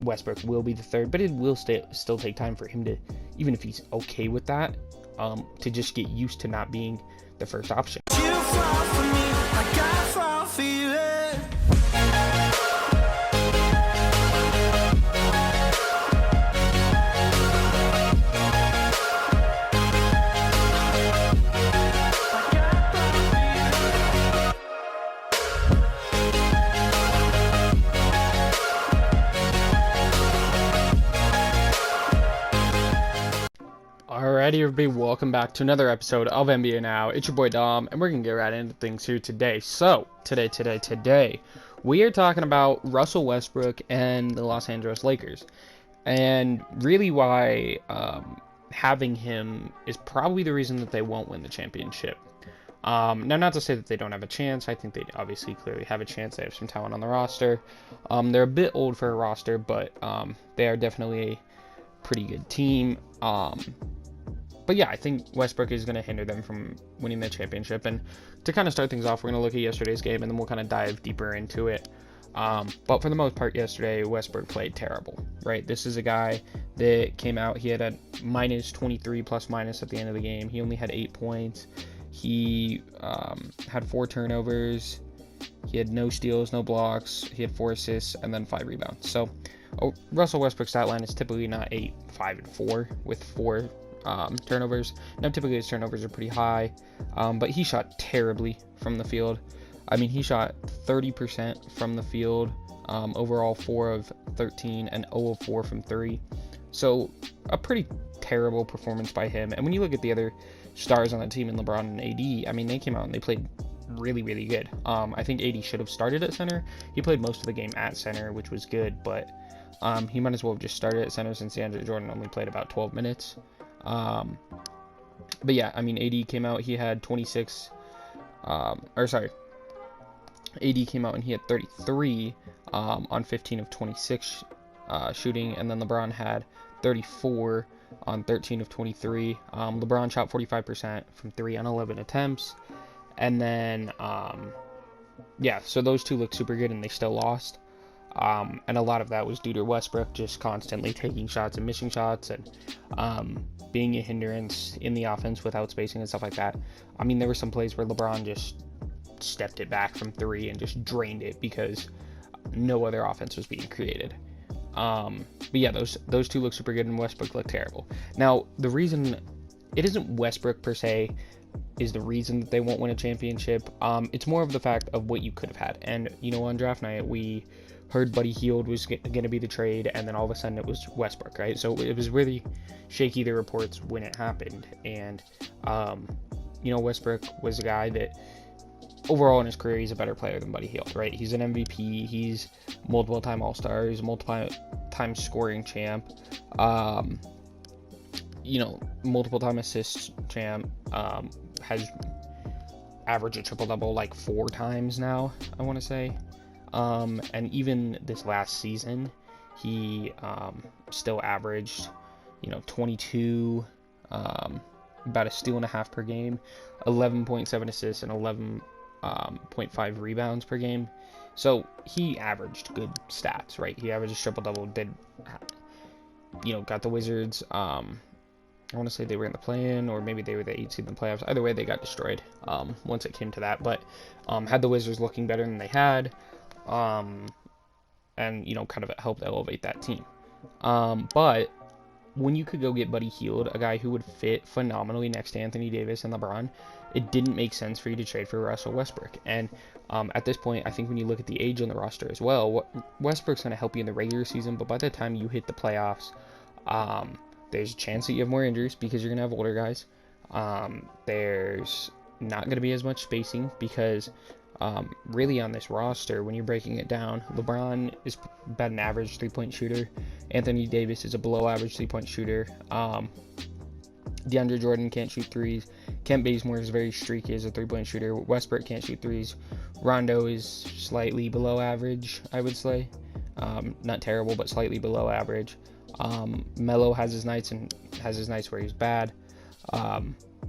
Westbrook will be the third, but it will still take time for him to, even if he's okay with that, to just get used to not being the first option. You fall for me, like I fall for you. Alrighty, everybody, welcome back to another episode of NBA Now. It's your boy Dom, and we're gonna get right into things here today. So, today, we are talking about Russell Westbrook and the Los Angeles Lakers, and really why having him is probably the reason that they won't win the championship. Now, not to say that they don't have a chance. I think they obviously clearly have a chance. They have some talent on the roster. They're a bit old for a roster, but they are definitely a pretty good team. But yeah, I think Westbrook is going to hinder them from winning the championship. And to kind of start things off, we're going to look at yesterday's game, and then we'll kind of dive deeper into it. But for the most part, yesterday, Westbrook played terrible, right? This is a guy that came out, he had a minus 23 plus minus at the end of the game. He only had 8 points. He had 4 turnovers. He had no steals, no blocks. He had 4 assists and then 5 rebounds. So Russell Westbrook's stat line is typically not 8, 5, and 4 with 4 turnovers. Now, typically his turnovers are pretty high, but he shot terribly from the field. I mean, he shot 30% from the field, overall 4 of 13 and 0 of 4 from 3. So a pretty terrible performance by him. And when you look at the other stars on the team in LeBron and AD, I mean, they came out and they played really, really good. I think AD should have started at center. He played most of the game at center, which was good, but he might as well have just started at center since DeAndre Jordan only played about 12 minutes. But yeah, I mean, AD came out, he had 26, AD came out and he had 33 on 15 of 26 shooting, and then LeBron had 34 on 13 of 23. LeBron shot 45% from 3 on 11 attempts, and then, yeah, so those two looked super good, and they still lost. And a lot of that was due to Westbrook just constantly taking shots and missing shots, and being a hindrance in the offense without spacing and stuff like that. I mean, there were some plays where LeBron just stepped it back from 3 and just drained it because no other offense was being created. But yeah, those two look super good, and Westbrook looked terrible. Now, the reason it isn't Westbrook per se is the reason that they won't win a championship. It's more of the fact of what you could have had. And, you know, on draft night, we heard Buddy Hield was going to be the trade, and then all of a sudden it was Westbrook, right? So it was really shaky, the reports, when it happened. And, you know, Westbrook was a guy that overall in his career, he's a better player than Buddy Hield, right? He's an MVP. He's multiple-time All-Star. He's a multiple-time scoring champ. You know, multiple-time assist champ. Has averaged a triple-double like 4 times now, I want to say. And even this last season, he still averaged, you know, 22, about a steal and a half per game, 11.7 assists, and 11.5 rebounds per game. So he averaged good stats, right? He averaged a triple-double, got the Wizards, I want to say they were in the play-in, or maybe they were the 8th seed in the playoffs. Either way, they got destroyed once it came to that. But had the Wizards looking better than they had, and, you know, kind of helped elevate that team. But when you could go get Buddy Hield, a guy who would fit phenomenally next to Anthony Davis and LeBron, it didn't make sense for you to trade for Russell Westbrook. And at this point, I think when you look at the age on the roster as well, Westbrook's going to help you in the regular season, but by the time you hit the playoffs, there's a chance that you have more injuries because you're going to have older guys. There's not going to be as much spacing because really on this roster, when you're breaking it down, LeBron is about an average 3-point shooter. Anthony Davis is a below average 3-point shooter. DeAndre Jordan can't shoot threes. Kent Bazemore is very streaky as a 3-point shooter. Westbrook can't shoot threes. Rondo is slightly below average, I would say. Not terrible, but slightly below average. Melo has his nights where he's bad.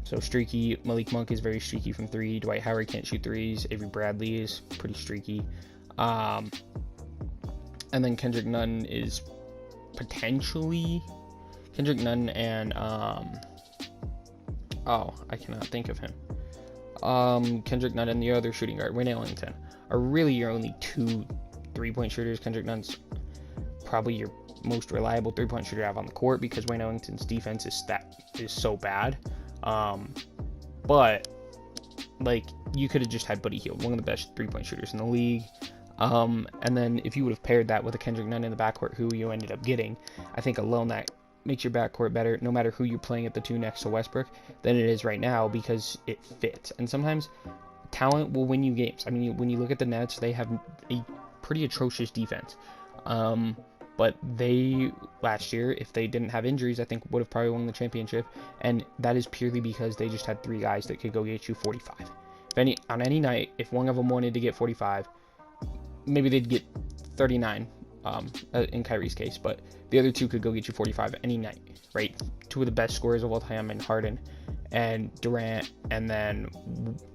So streaky. Malik Monk is very streaky from 3. Dwight Howard can't shoot threes. Avery Bradley is pretty streaky. And then Kendrick Nunn is potentially Kendrick Nunn and I cannot think of him. Kendrick Nunn and the other shooting guard, Wayne Ellington, are really your only 2 3-point shooters. Kendrick Nunn's probably your most reliable 3-point shooter out on the court because Wayne Ellington's defense is so bad. But like, you could have just had Buddy Hield, one of the best 3-point shooters in the league. And then if you would have paired that with a Kendrick Nunn in the backcourt, who you ended up getting, I think alone that makes your backcourt better, no matter who you're playing at the 2 next to Westbrook, than it is right now, because it fits. And sometimes talent will win you games. I mean, when you look at the Nets, they have a pretty atrocious defense. But they, last year, if they didn't have injuries, I think would have probably won the championship. And that is purely because they just had 3 guys that could go get you 45. On any night, if one of them wanted to get 45, maybe they'd get 39 in Kyrie's case, but the other 2 could go get you 45 any night, right? 2 of the best scorers of all time in Harden and Durant, and then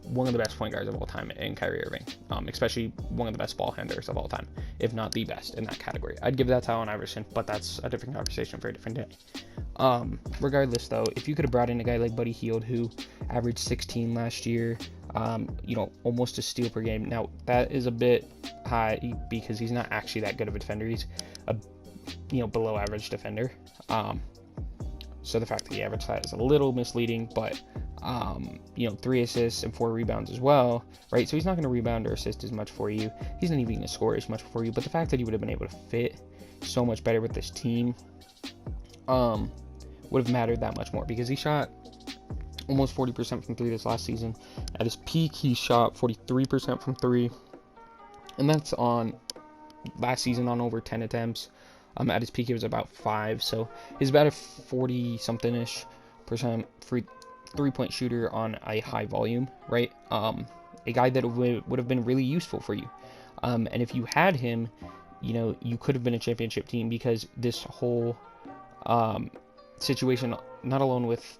one of the best point guards of all time in Kyrie Irving, especially one of the best ball handlers of all time, if not the best in that category. I'd give that to Allen Iverson, but that's a different conversation for a different day. Regardless, though, if you could have brought in a guy like Buddy Hield, who averaged 16 last year, almost a steal per game. Now, that is a bit high because he's not actually that good of a defender. He's a, below average defender. So the fact that he averaged that is a little misleading, but, 3 assists and 4 rebounds as well, right? So he's not going to rebound or assist as much for you. He's not even going to score as much for you, but the fact that he would have been able to fit so much better with this team, would have mattered that much more, because he shot almost 40% from 3 this last season. At his peak, he shot 43% from 3, and that's on last season on over 10 attempts. At his peak, it was about 5, so he's about a 40-something-ish percent free 3-point shooter on a high volume, right? A guy that would have been really useful for you. And if you had him, you could have been a championship team, because this whole situation, not alone with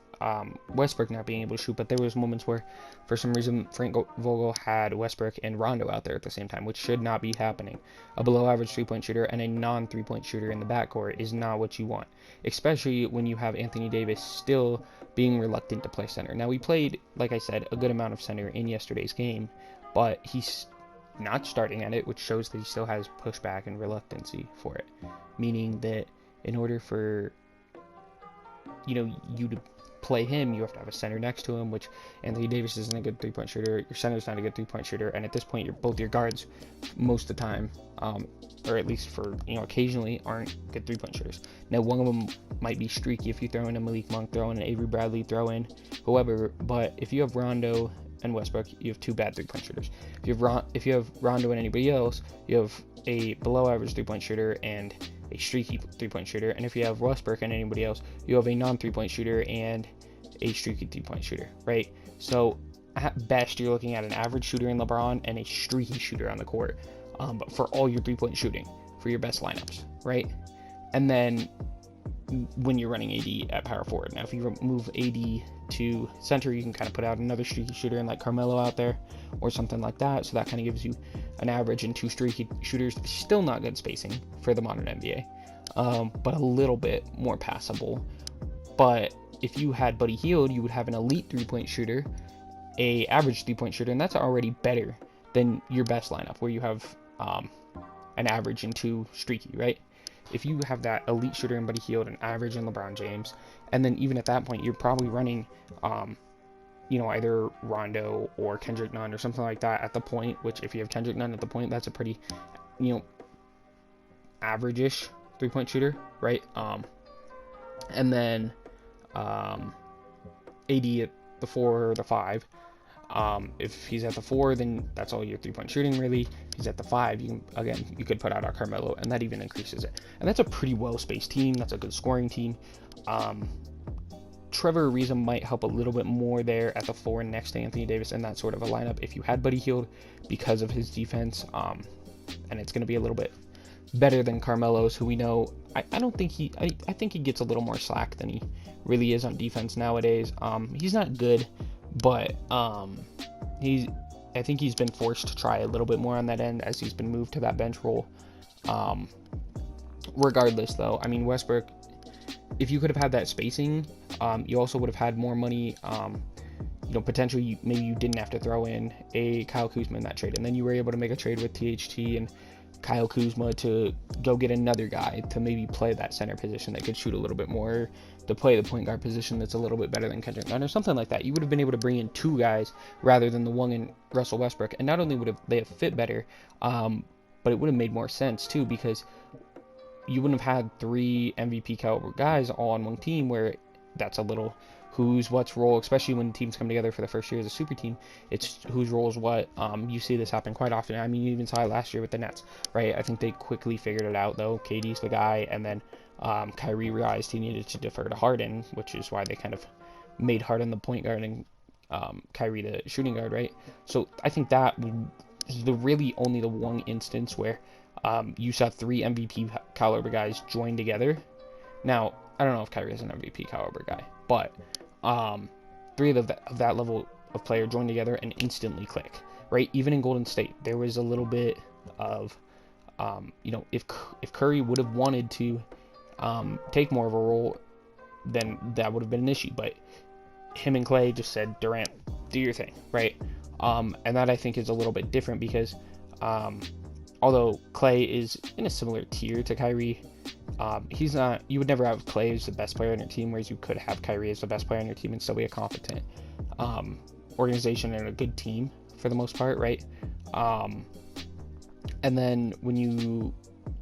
Westbrook not being able to shoot, but there was moments where, for some reason, Frank Vogel had Westbrook and Rondo out there at the same time, which should not be happening. A below-average 3-point shooter and a non-3-point shooter in the backcourt is not what you want, especially when you have Anthony Davis still being reluctant to play center. Now, we played, like I said, a good amount of center in yesterday's game, but he's not starting at it, which shows that he still has pushback and reluctancy for it, meaning that in order for you to play him, you have to have a center next to him, which Anthony Davis isn't a good 3-point shooter. Your center's not a good 3-point shooter, and at this point, both your guards, most of the time, or at least for occasionally, aren't good 3-point shooters. Now, one of them might be streaky if you throw in a Malik Monk, throw in an Avery Bradley, throw in whoever. But if you have Rondo and Westbrook, you have 2 bad 3-point shooters. If you have Rondo and anybody else, you have a below-average 3-point shooter and a streaky 3-point shooter. And if you have Westbrook and anybody else, you have a non-3-point shooter and a streaky 3-point shooter, right? So at best, you're looking at an average shooter in LeBron and a streaky shooter on the court, but for all your 3-point shooting for your best lineups, right? And then when you're running AD at power forward. Now, if you move AD to center, you can kind of put out another streaky shooter and like Carmelo out there or something like that. So that kind of gives you an average and 2 streaky shooters. Still not good spacing for the modern NBA, but a little bit more passable. But if you had Buddy Hield, you would have an elite 3-point shooter, a average 3-point shooter, and that's already better than your best lineup where you have an average and 2 streaky, right? If you have that elite shooter in Buddy Hield, an average in LeBron James, and then even at that point, you're probably running, either Rondo or Kendrick Nunn or something like that at the point, which if you have Kendrick Nunn at the point, that's a pretty, average-ish 3-point shooter, right? And then AD at the 4 or the 5. If he's at the 4, then that's all your 3-point shooting, really. If he's at the 5, you could put out our Carmelo, and that even increases it. And that's a pretty well-spaced team. That's a good scoring team. Trevor Ariza might help a little bit more there at the 4 next to Anthony Davis in that sort of a lineup if you had Buddy Hield because of his defense. And it's going to be a little bit better than Carmelo's, who we know, I think he gets a little more slack than he really is on defense nowadays. He's not good, but I think he's been forced to try a little bit more on that end as he's been moved to that bench role. Regardless, though, I mean, Westbrook, if you could have had that spacing, you also would have had more money. Potentially, maybe you didn't have to throw in a Kyle Kuzma in that trade, and then you were able to make a trade with THT and Kyle Kuzma to go get another guy to maybe play that center position that could shoot a little bit more, to play the point guard position that's a little bit better than Kendrick Nunn or something like that. You would have been able to bring in two guys rather than the one in Russell Westbrook, and not only would they have fit better, but it would have made more sense too, because you wouldn't have had three MVP caliber guys all on one team, where that's a little who's what's role, especially when teams come together for the first year as a super team. It's whose role is what. You see this happen quite often. I mean, you even saw it last year with the Nets, right? I think they quickly figured it out, though. KD's the guy, and then Kyrie realized he needed to defer to Harden, which is why they kind of made Harden the point guard and Kyrie the shooting guard, right? So I think that is really only the one instance where you saw three MVP caliber guys join together. Now, I don't know if Kyrie is an MVP caliber guy, but three of that level of player join together and instantly click, right? Even in Golden State, there was a little bit of, if Curry would have wanted to take more of a role, then that would have been an issue. But him and Clay just said, Durant, do your thing, right? And that I think is a little bit different because although Clay is in a similar tier to Kyrie, he's not. You would never have Clay as the best player on your team, whereas you could have Kyrie as the best player on your team and still be a competent organization and a good team for the most part, right? And then when you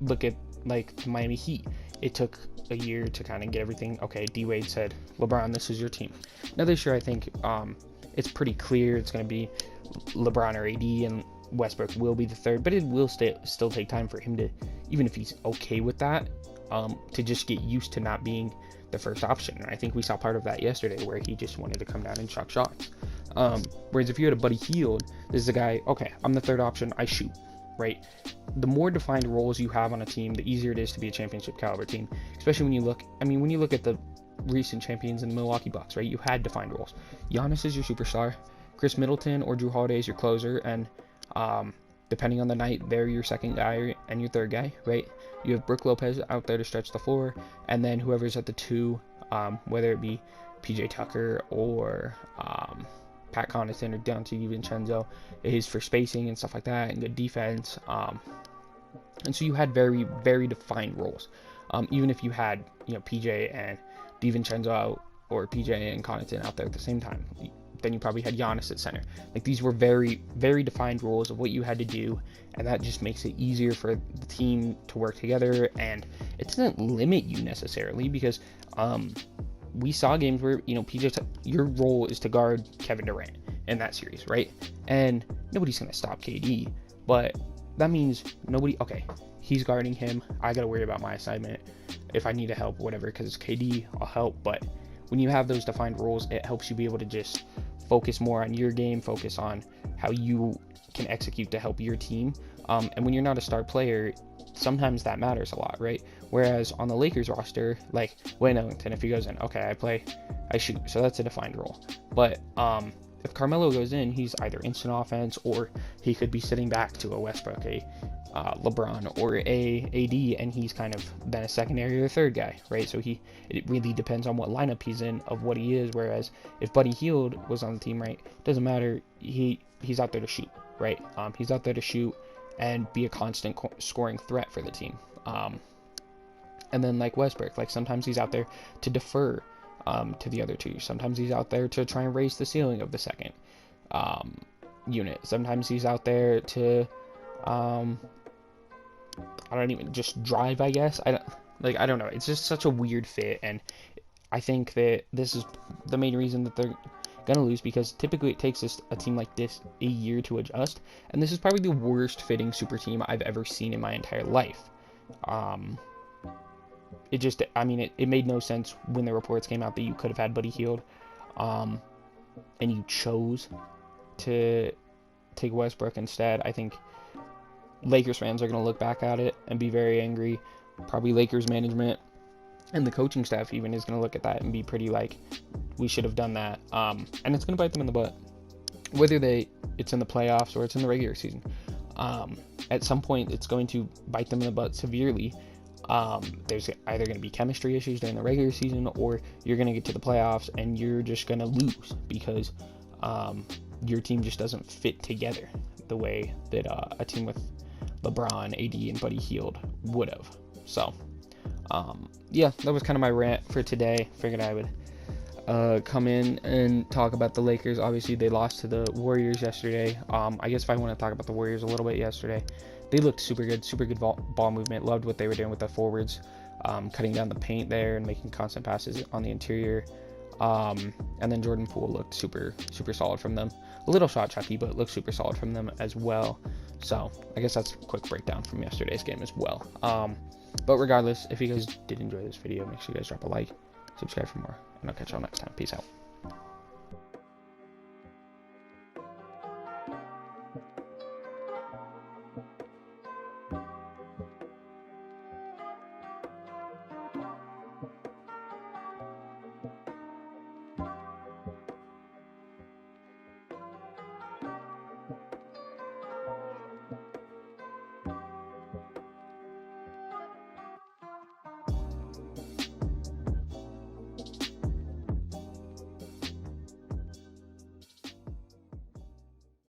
look at like the Miami Heat, it took a year to kind of get everything. Okay, D-Wade said, LeBron, this is your team. Now this year, I think it's pretty clear it's going to be LeBron or AD, and Westbrook will be the third, but it will still take time for him to, even if he's okay with that, to just get used to not being the first option. And I think we saw part of that yesterday, where he just wanted to come down and chuck shots. Whereas if you had a Buddy Hield, this is a guy, okay, I'm the third option, I shoot, right? The more defined roles you have on a team, the easier it is to be a championship caliber team, especially when you look at the recent champions in the Milwaukee Bucks, right? You had defined roles. Giannis is your superstar, Chris Middleton or Drew Holiday is your closer, and depending on the night, they're your second guy and your third guy, right? You have Brook Lopez out there to stretch the floor, and then whoever's at the two, whether it be PJ Tucker or Pat Connaughton or Dante DiVincenzo, is for spacing and stuff like that and good defense. And so you had very, very defined roles. Even if you had, PJ and DiVincenzo out, or PJ and Connaughton out there at the same time, then you probably had Giannis at center. Like, these were very, very defined roles of what you had to do, and that just makes it easier for the team to work together, and it doesn't limit you necessarily, because we saw games where, PJ, your role is to guard Kevin Durant in that series, right? And nobody's going to stop KD, but that means he's guarding him, I got to worry about my assignment. If I need to help, whatever, because it's KD, I'll help. But when you have those defined roles, it helps you be able to just focus more on your game, focus on how you can execute to help your team. And when you're not a star player, sometimes that matters a lot, right? Whereas on the Lakers roster, like Wayne Ellington, if he goes in, okay, I shoot, so that's a defined role. But if Carmelo goes in, he's either instant offense, or he could be sitting back to a Westbrook, a LeBron, or a AD, and he's kind of then a secondary or third guy, right? So it really depends on what lineup he's in, of what he is. Whereas if Buddy Hield was on the team, right, it doesn't matter, he's out there to shoot, right? He's out there to shoot and be a constant scoring threat for the team. And then like Westbrook, like sometimes he's out there to defer to the other two. Sometimes he's out there to try and raise the ceiling of the second unit. Sometimes he's out there to just drive, I guess. I don't know. It's just such a weird fit, and I think that this is the main reason that they're gonna lose, because typically it takes a team like this a year to adjust, and this is probably the worst fitting super team I've ever seen in my entire life. It made no sense when the reports came out that you could have had Buddy Hield, and you chose to take Westbrook instead. I think Lakers fans are going to look back at it and be very angry. Probably Lakers management and the coaching staff even is going to look at that and be pretty like, we should have done that. And it's going to bite them in the butt, whether it's in the playoffs or it's in the regular season. At some point, it's going to bite them in the butt severely. There's either going to be chemistry issues during the regular season, or you're going to get to the playoffs and you're just going to lose because your team just doesn't fit together the way that a team with LeBron, AD, and Buddy Hield would have. So, yeah, that was kind of my rant for today. Figured I would come in and talk about the Lakers. Obviously, they lost to the Warriors yesterday. I guess if I want to talk about the Warriors a little bit yesterday, they looked super good ball movement. Loved what they were doing with the forwards, cutting down the paint there and making constant passes on the interior. And then Jordan Poole looked super solid from them. A little shot chucky, but looked super solid from them as well. So I guess that's a quick breakdown from yesterday's game as well. But regardless, if you guys did enjoy this video, make sure you guys drop a like, subscribe for more, and I'll catch y'all next time. Peace out.